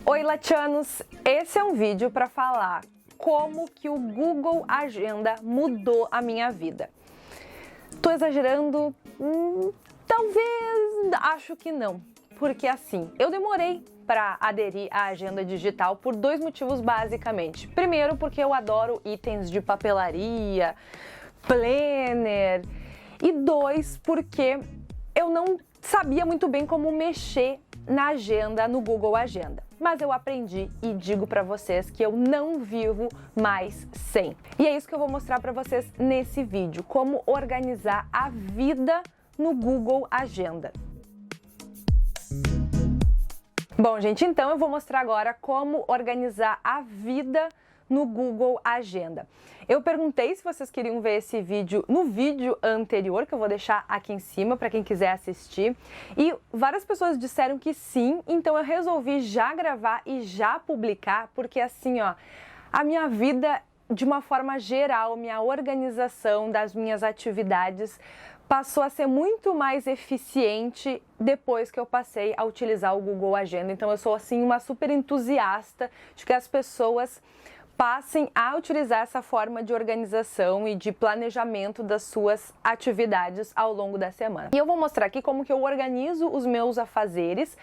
Oi, latianos! Esse é um vídeo para falar como que o Google Agenda mudou a minha vida. Tô exagerando? Talvez, acho que não. Porque assim, eu demorei para aderir à agenda digital por dois motivos basicamente. Primeiro, porque eu adoro itens de papelaria, planner. E dois, porque eu não sabia muito bem como mexer na agenda, no Google Agenda. Mas eu aprendi e digo para vocês que eu não vivo mais sem. E é isso que eu vou mostrar para vocês nesse vídeo, como organizar a vida no Google Agenda. Bom, gente, então eu vou mostrar agora como organizar a vida no Google Agenda. Eu perguntei se vocês queriam ver esse vídeo no vídeo anterior, que eu vou deixar aqui em cima para quem quiser assistir, e várias pessoas disseram que sim, então eu resolvi já gravar e já publicar, porque assim, ó, a minha vida, de uma forma geral, minha organização das minhas atividades passou a ser muito mais eficiente depois que eu passei a utilizar o Google Agenda. Então eu sou assim uma super entusiasta de que as pessoas passem a utilizar essa forma de organização e de planejamento das suas atividades ao longo da semana. E eu vou mostrar aqui como que eu organizo os meus afazeres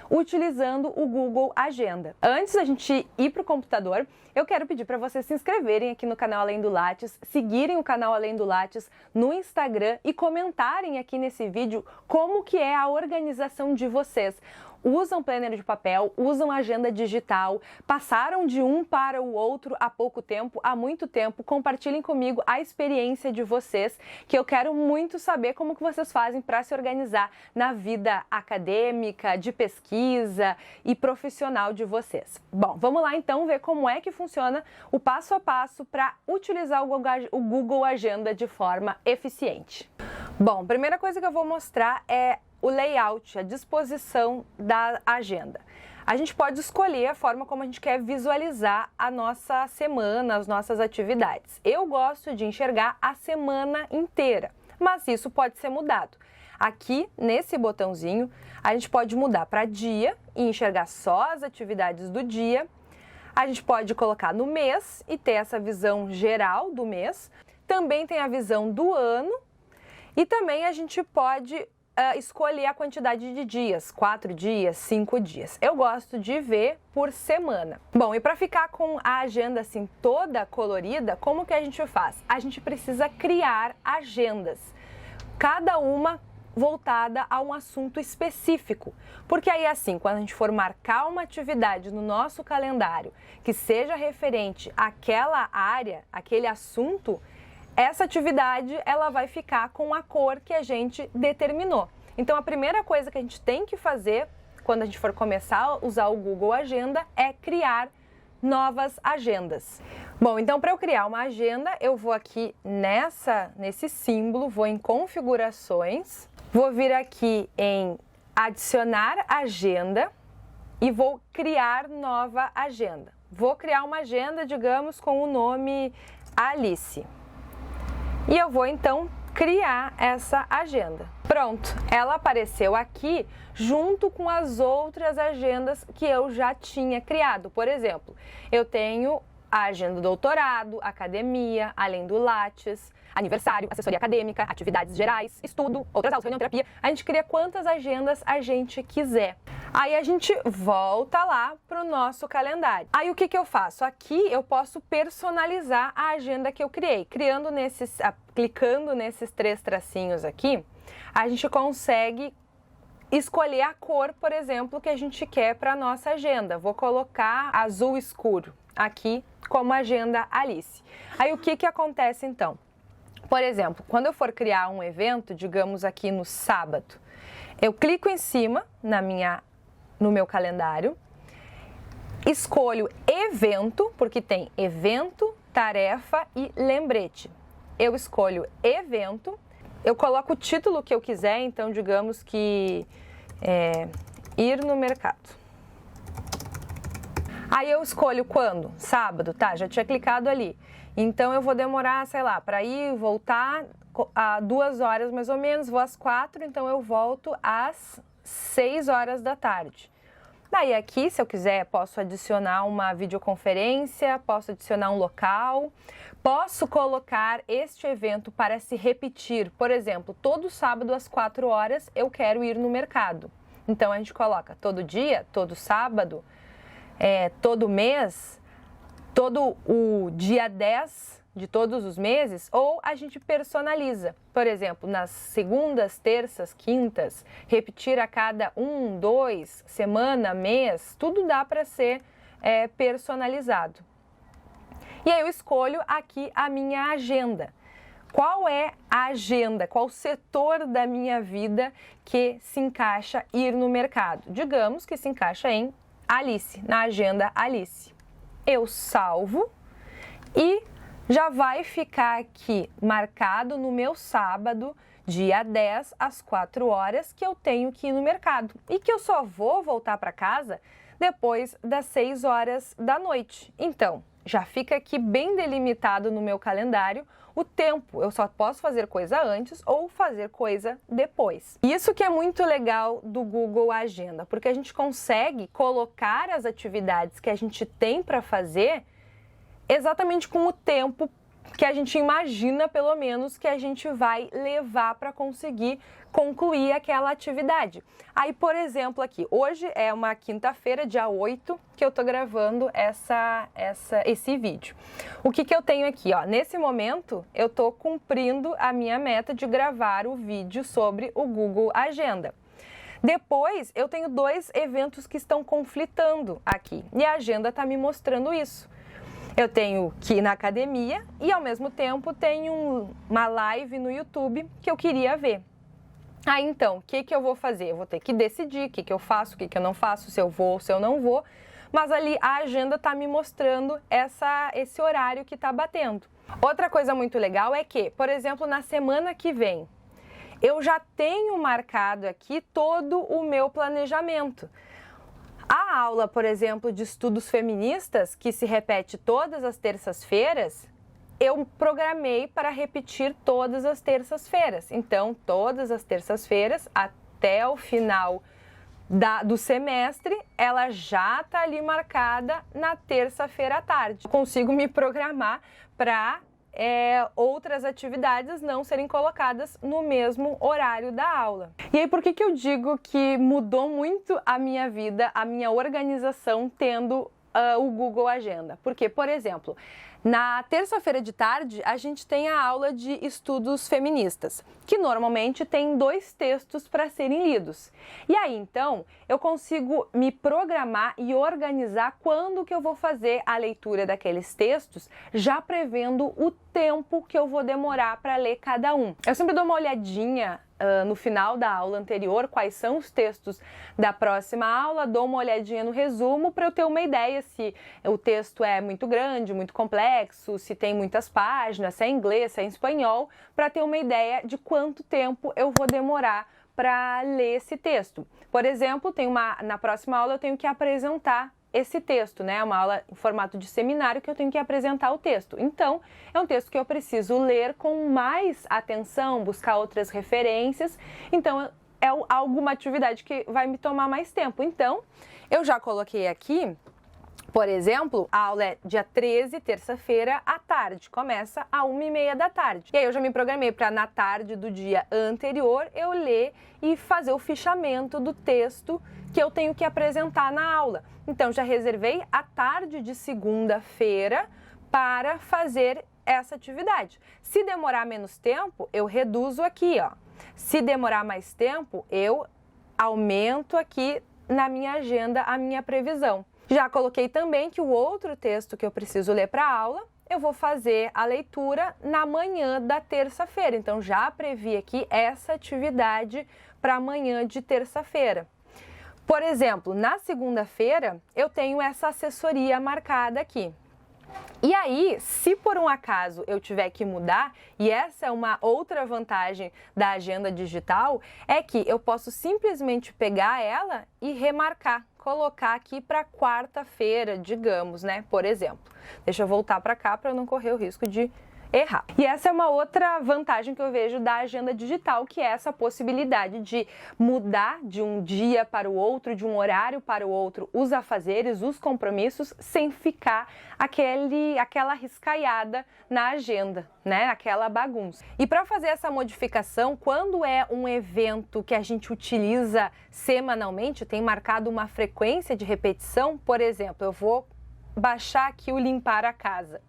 utilizando o Google Agenda. Antes da gente ir para o computador, eu quero pedir para vocês se inscreverem aqui no canal Além do Lattes, seguirem o canal Além do Lattes no Instagram e comentarem aqui nesse vídeo como que é a organização de vocês. Usam planner de papel, usam agenda digital, passaram de um para o outro há pouco tempo, há muito tempo. Compartilhem comigo a experiência de vocês, que eu quero muito saber como que vocês fazem para se organizar na vida acadêmica, de pesquisa e profissional de vocês. Bom, vamos lá então ver como é que funciona o passo a passo para utilizar o Google Agenda de forma eficiente. Bom, primeira coisa que eu vou mostrar é o layout, a disposição da agenda. A gente pode escolher a forma como a gente quer visualizar a nossa semana, as nossas atividades. Eu gosto de enxergar a semana inteira, mas isso pode ser mudado. Aqui, nesse botãozinho, a gente pode mudar para dia e enxergar só as atividades do dia. A gente pode colocar no mês e ter essa visão geral do mês. Também tem a visão do ano e também a gente pode escolher a quantidade de dias, 4 dias, 5 dias. Eu gosto de ver por semana. Bom, e para ficar com a agenda assim toda colorida, como que a gente faz? A gente precisa criar agendas, cada uma voltada a um assunto específico. Porque aí assim, quando a gente for marcar uma atividade no nosso calendário que seja referente àquela área, aquele assunto, essa atividade ela vai ficar com a cor que a gente determinou. Então a primeira coisa que a gente tem que fazer quando a gente for começar a usar o Google Agenda é criar novas agendas. Bom, então para eu criar uma agenda, eu vou aqui nesse símbolo, vou em configurações, vou vir aqui em adicionar agenda e vou criar nova agenda. Vou criar uma agenda, digamos, com o nome Alice. E eu vou então criar essa agenda. Pronto, ela apareceu aqui junto com as outras agendas que eu já tinha criado. Por exemplo, eu tenho a agenda do doutorado, academia, Além do Lattes, aniversário, assessoria acadêmica, atividades gerais, estudo, outras aulas, reunião, terapia. A gente cria quantas agendas a gente quiser. Aí a gente volta lá para o nosso calendário. Aí o que eu faço? Aqui eu posso personalizar a agenda que eu criei. Clicando nesses 3 tracinhos aqui, a gente consegue escolher a cor, por exemplo, que a gente quer para a nossa agenda. Vou colocar azul escuro aqui como agenda Alice. Aí o que acontece então? Por exemplo, quando eu for criar um evento, digamos aqui no sábado, eu clico em cima no meu calendário, escolho evento, porque tem evento, tarefa e lembrete. Eu escolho evento, eu coloco o título que eu quiser, então digamos que ir no mercado. Aí eu escolho quando? Sábado, tá? Já tinha clicado ali. Então eu vou demorar, sei lá, para ir e voltar a 2 horas mais ou menos, vou às 4, então eu volto às 6 horas da tarde. Daí aqui, se eu quiser, posso adicionar uma videoconferência, posso adicionar um local, posso colocar este evento para se repetir. Por exemplo, todo sábado às 4 horas eu quero ir no mercado. Então a gente coloca todo dia, todo sábado, todo mês, todo o dia 10 de todos os meses, ou a gente personaliza. Por exemplo, nas segundas, terças, quintas, repetir a cada 1, 2, semana, mês, tudo dá para ser personalizado. E aí eu escolho aqui a minha agenda. Qual é a agenda? Qual setor da minha vida que se encaixa ir no mercado? Digamos que se encaixa em Alice, na agenda Alice. Eu salvo e já vai ficar aqui marcado no meu sábado, dia 10, às 4 horas, que eu tenho que ir no mercado. E que eu só vou voltar para casa depois das 6 horas da noite. Então, já fica aqui bem delimitado no meu calendário o tempo. Eu só posso fazer coisa antes ou fazer coisa depois. Isso que é muito legal do Google Agenda, porque a gente consegue colocar as atividades que a gente tem para fazer exatamente com o tempo que a gente imagina, pelo menos, que a gente vai levar para conseguir concluir aquela atividade. Aí, por exemplo, aqui, hoje é uma quinta-feira, dia 8, que eu tô gravando esse vídeo. O que eu tenho aqui, ó? Nesse momento, eu tô cumprindo a minha meta de gravar o vídeo sobre o Google Agenda. Depois, eu tenho 2 eventos que estão conflitando aqui, e a agenda está me mostrando isso. Eu tenho que ir na academia e, ao mesmo tempo, tenho uma live no YouTube que eu queria ver. Aí, então, o que eu vou fazer? Eu vou ter que decidir o que eu faço, o que eu não faço, se eu vou, se eu não vou. Mas ali a agenda está me mostrando esse horário que está batendo. Outra coisa muito legal é que, por exemplo, na semana que vem, eu já tenho marcado aqui todo o meu planejamento. A aula, por exemplo, de estudos feministas, que se repete todas as terças-feiras, eu programei para repetir todas as terças-feiras. Então, todas as terças-feiras, até o final do semestre, ela já está ali marcada na terça-feira à tarde. Eu consigo me programar para outras atividades não serem colocadas no mesmo horário da aula. E aí, por que eu digo que mudou muito a minha vida, a minha organização, tendo o Google Agenda? Porque, por exemplo, na terça-feira de tarde, a gente tem a aula de estudos feministas, que normalmente tem 2 textos para serem lidos. E aí, então, eu consigo me programar e organizar quando que eu vou fazer a leitura daqueles textos, já prevendo o tempo que eu vou demorar para ler cada um. Eu sempre dou uma olhadinha no final da aula anterior, quais são os textos da próxima aula, dou uma olhadinha no resumo para eu ter uma ideia se o texto é muito grande, muito complexo, se tem muitas páginas, se é em inglês, se é em espanhol, para ter uma ideia de quanto tempo eu vou demorar para ler esse texto. Por exemplo, na próxima aula eu tenho que apresentar esse texto, né? Uma aula em formato de seminário que eu tenho que apresentar o texto. Então, é um texto que eu preciso ler com mais atenção, buscar outras referências. Então, é alguma atividade que vai me tomar mais tempo. Então, eu já coloquei aqui, por exemplo, a aula é dia 13, terça-feira, à tarde. Começa às 1h30 da tarde. E aí eu já me programei para, na tarde do dia anterior, eu ler e fazer o fichamento do texto que eu tenho que apresentar na aula. Então, já reservei a tarde de segunda-feira para fazer essa atividade. Se demorar menos tempo, eu reduzo aqui, ó. Se demorar mais tempo, eu aumento aqui na minha agenda a minha previsão. Já coloquei também que o outro texto que eu preciso ler para a aula, eu vou fazer a leitura na manhã da terça-feira. Então, já previ aqui essa atividade para amanhã de terça-feira. Por exemplo, na segunda-feira, eu tenho essa assessoria marcada aqui. E aí, se por um acaso eu tiver que mudar, e essa é uma outra vantagem da agenda digital, é que eu posso simplesmente pegar ela e remarcar, colocar aqui para quarta-feira, digamos, né? Por exemplo. Deixa eu voltar para cá para não correr o risco de errar. E essa é uma outra vantagem que eu vejo da agenda digital, que é essa possibilidade de mudar de um dia para o outro, de um horário para o outro, os afazeres, os compromissos, sem ficar aquela riscaiada na agenda, né? Aquela bagunça. E para fazer essa modificação, quando é um evento que a gente utiliza semanalmente, tem marcado uma frequência de repetição, por exemplo, eu vou baixar aqui o limpar a casa.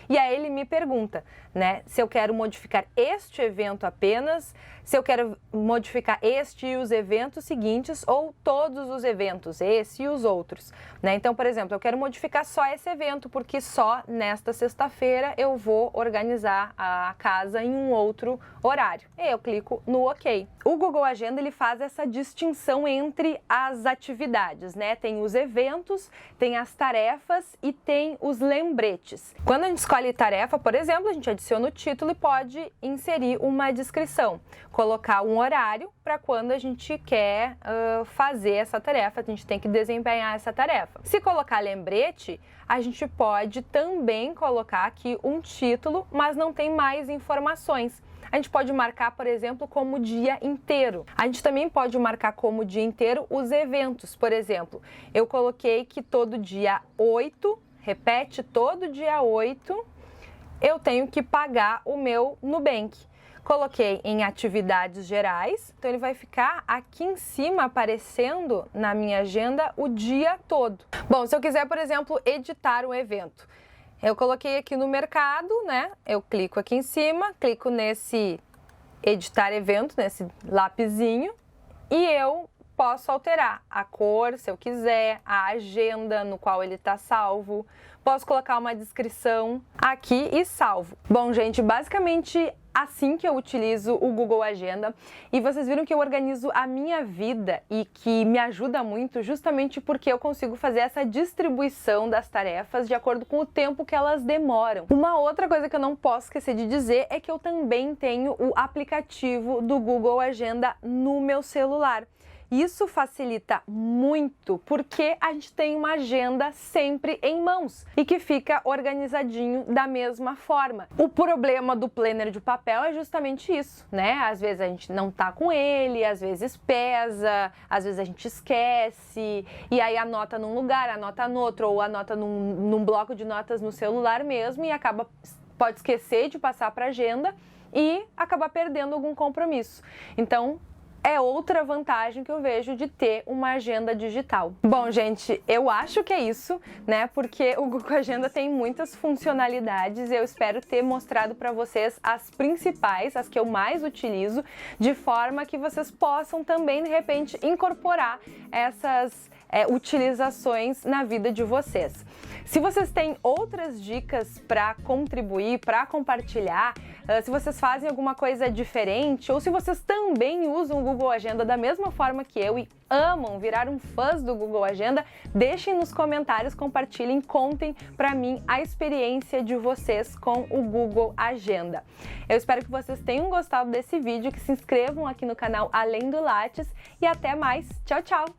E aí ele me pergunta, né, se eu quero modificar este evento apenas, se eu quero modificar este e os eventos seguintes ou todos os eventos, esse e os outros, né? Então, por exemplo, eu quero modificar só esse evento porque só nesta sexta-feira eu vou organizar a casa em um outro horário. E eu clico no OK. O Google Agenda, ele faz essa distinção entre as atividades, né? Tem os eventos, tem as tarefas e tem os lembretes. Quando a gente escolhe tarefa, por exemplo, a gente adiciona o título e pode inserir uma descrição, colocar um horário para quando a gente quer fazer essa tarefa, a gente tem que desempenhar essa tarefa. Se colocar lembrete, a gente pode também colocar aqui um título, mas não tem mais informações. A gente pode marcar, por exemplo, como dia inteiro. A gente também pode marcar como dia inteiro os eventos. Por exemplo, eu coloquei que todo dia 8, repete, todo dia 8, eu tenho que pagar o meu Nubank. Coloquei em atividades gerais, então ele vai ficar aqui em cima aparecendo na minha agenda o dia todo. Bom, se eu quiser, por exemplo, editar um evento, eu coloquei aqui no mercado, né? Eu clico aqui em cima, clico nesse editar evento, nesse lapisinho, e eu posso alterar a cor, se eu quiser, a agenda no qual ele está salvo, posso colocar uma descrição aqui e salvo. Bom, gente, basicamente assim que eu utilizo o Google Agenda, e vocês viram que eu organizo a minha vida e que me ajuda muito justamente porque eu consigo fazer essa distribuição das tarefas de acordo com o tempo que elas demoram. Uma outra coisa que eu não posso esquecer de dizer é que eu também tenho o aplicativo do Google Agenda no meu celular. Isso facilita muito porque a gente tem uma agenda sempre em mãos e que fica organizadinho da mesma forma. O problema do planner de papel é justamente isso, né? Às vezes a gente não tá com ele, às vezes pesa, às vezes a gente esquece e aí anota num lugar, anota no outro ou anota num bloco de notas no celular mesmo e pode esquecer de passar para a agenda e acabar perdendo algum compromisso. Então, é outra vantagem que eu vejo de ter uma agenda digital. Bom, gente, eu acho que é isso, né? Porque o Google Agenda tem muitas funcionalidades e eu espero ter mostrado para vocês as principais, as que eu mais utilizo, de forma que vocês possam também, de repente, incorporar essas utilizações na vida de vocês. Se vocês têm outras dicas para contribuir, para compartilhar, se vocês fazem alguma coisa diferente ou se vocês também usam o Google Agenda da mesma forma que eu e amam, viraram fãs do Google Agenda, deixem nos comentários, compartilhem, contem para mim a experiência de vocês com o Google Agenda. Eu espero que vocês tenham gostado desse vídeo, que se inscrevam aqui no canal Além do Lattes e até mais. Tchau, tchau!